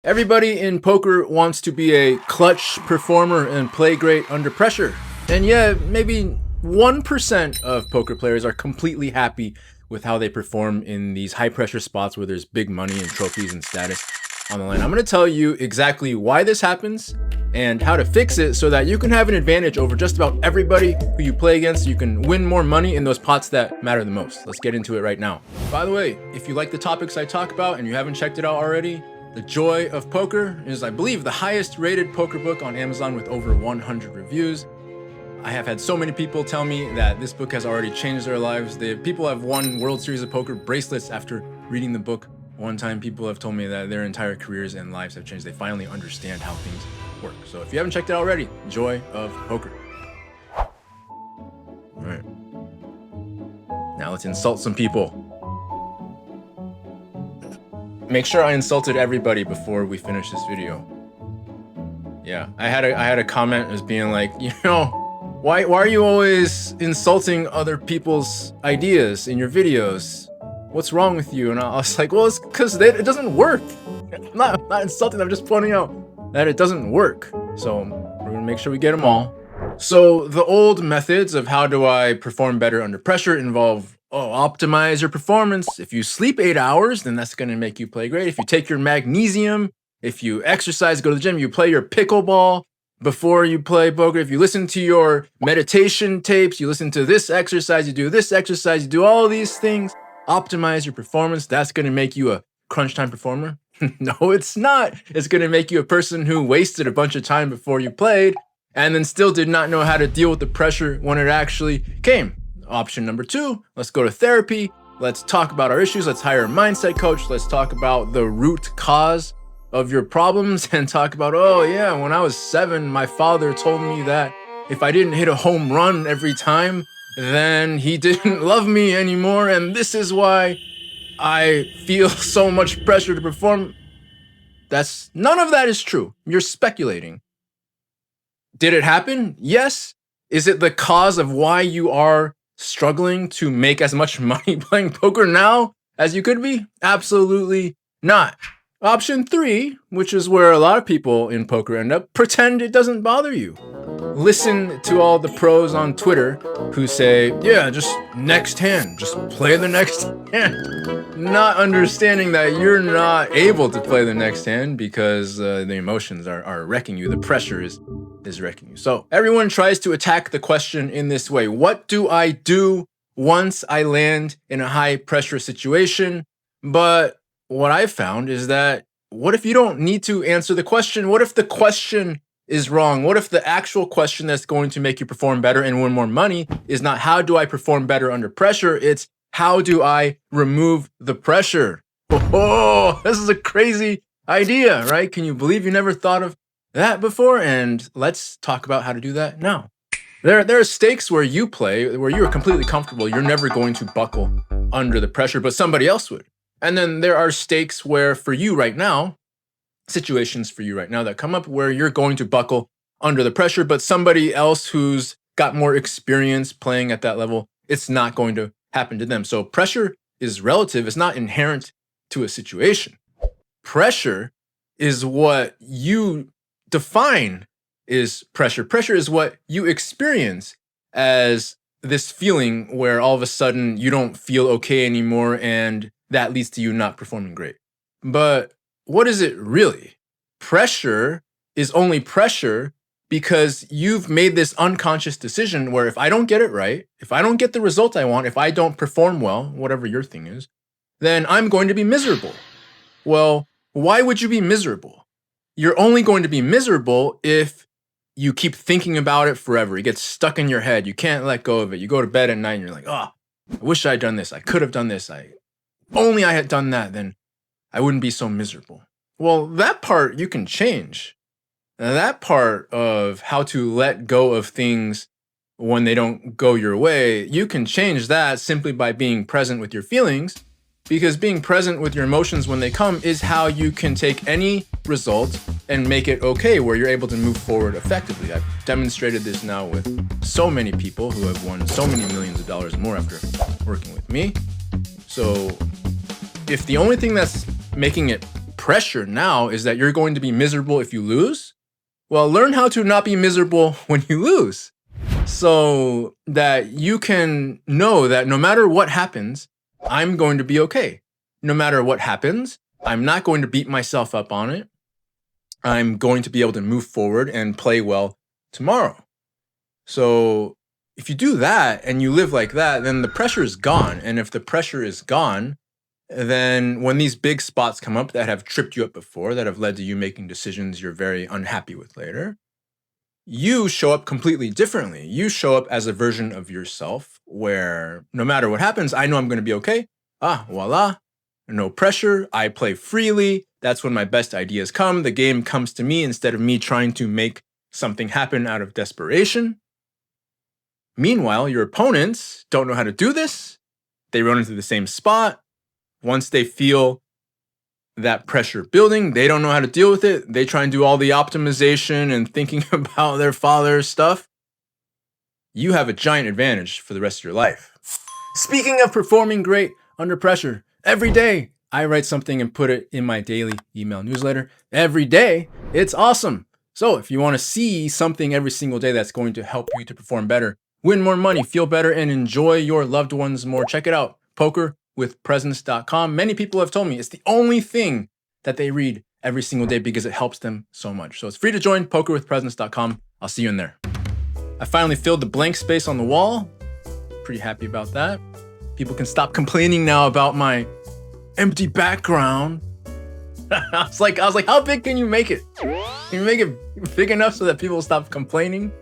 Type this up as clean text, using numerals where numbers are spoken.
Everybody in poker wants to be a clutch performer and play great under pressure. And yeah, maybe 1% of poker players are completely happy with how they perform in these high pressure spots where there's big money and trophies and status on the line. I'm going to tell you exactly why this happens and how to fix it so that you can have an advantage over just about everybody who you play against. You can win more money in those pots that matter the most. Let's get into it right now. By the way, if you like the topics I talk about and you haven't checked it out already, The Joy of Poker is, I believe, the highest rated poker book on Amazon with over 100 reviews. I have had so many people tell me that this book has already changed their lives. People have won World Series of Poker bracelets after reading the book. One time people have told me that their entire careers and lives have changed. They finally understand how things work. So if you haven't checked it out already, Joy of Poker. All right. Now let's insult some people. Make sure I insulted everybody before we finish this video. Yeah, I had a comment as being like, why are you always insulting other people's ideas in your videos? What's wrong with you? And I was like, well, it's because it doesn't work. I'm not insulting, I'm just pointing out that it doesn't work. So we're gonna make sure we get them all. So the old methods of how do I perform better under pressure involve, optimize your performance. If you sleep 8 hours, then that's gonna make you play great. If you take your magnesium, if you exercise, go to the gym, you play your pickleball before you play poker, if you listen to your meditation tapes, you listen to this exercise, you do this exercise, you do all these things, optimize your performance, that's gonna make you a crunch time performer. No, it's not. It's gonna make you a person who wasted a bunch of time before you played and then still did not know how to deal with the pressure when it actually came. Option number 2, let's go to therapy. Let's talk about our issues. Let's hire a mindset coach. Let's talk about the root cause of your problems and talk about, when I was 7, my father told me that if I didn't hit a home run every time, then he didn't love me anymore. And this is why I feel so much pressure to perform. None of that is true. You're speculating. Did it happen? Yes. Is it the cause of why you are struggling to make as much money playing poker now as you could be? Absolutely not. Option 3, which is where a lot of people in poker end up, pretend it doesn't bother you. Listen to all the pros on Twitter who say, just next hand, just play the next hand. Not understanding that you're not able to play the next hand because the emotions are wrecking you. The pressure is wrecking you. So everyone tries to attack the question in this way. What do I do once I land in a high pressure situation? But what I found is that, what if you don't need to answer the question? What if the question is wrong? What if the actual question that's going to make you perform better and win more money is not how do I perform better under pressure? It's how do I remove the pressure? Oh, this is a crazy idea, right? Can you believe you never thought of that before? And let's talk about how to do that now. There are stakes where you play, where you're completely comfortable. You're never going to buckle under the pressure, but somebody else would. And then there are stakes where for you right now, situations for you right now that come up where you're going to buckle under the pressure, but somebody else who's got more experience playing at that level, it's not going to happen to them. So pressure is relative. It's not inherent to a situation. Pressure is what you define is pressure. Pressure is what you experience as this feeling where all of a sudden you don't feel okay anymore and that leads to you not performing great. But what is it really? Pressure is only pressure because you've made this unconscious decision where if I don't get it right, if I don't get the result I want, if I don't perform well, whatever your thing is, then I'm going to be miserable. Well, why would you be miserable? You're only going to be miserable if you keep thinking about it forever. It gets stuck in your head. You can't let go of it. You go to bed at night and you're like, I wish I'd done this. I could have done this. Only I had done that, then I wouldn't be so miserable. Well, that part you can change. That part of how to let go of things when they don't go your way, you can change that simply by being present with your feelings, because being present with your emotions when they come is how you can take any result and make it okay, where you're able to move forward effectively. I've demonstrated this now with so many people who have won so many millions of dollars more after working with me. So if the only thing that's making it pressure now is that you're going to be miserable if you lose. Well, learn how to not be miserable when you lose, so that you can know that no matter what happens, I'm going to be okay. No matter what happens, I'm not going to beat myself up on it. I'm going to be able to move forward and play well tomorrow. So if you do that and you live like that, then the pressure is gone. And if the pressure is gone, then when these big spots come up that have tripped you up before, that have led to you making decisions you're very unhappy with later, you show up completely differently. You show up as a version of yourself where no matter what happens, I know I'm going to be okay. Ah, voila. No pressure. I play freely. That's when my best ideas come. The game comes to me instead of me trying to make something happen out of desperation. Meanwhile, your opponents don't know how to do this. They run into the same spot. Once they feel that pressure building, they don't know how to deal with it. They try and do all the optimization and thinking about their father's stuff. You have a giant advantage for the rest of your life. Speaking of performing great under pressure, every day I write something and put it in my daily email newsletter. Every day, it's awesome. So if you want to see something every single day that's going to help you to perform better, win more money, feel better, and enjoy your loved ones more, check it out. Pokerwithpresence.com. Many people have told me it's the only thing that they read every single day because it helps them so much. So it's free to join, pokerwithpresence.com. I'll see you in there. I finally filled the blank space on the wall. Pretty happy about that. People can stop complaining now about my empty background. I was like, how big can you make it? Can you make it big enough so that people stop complaining?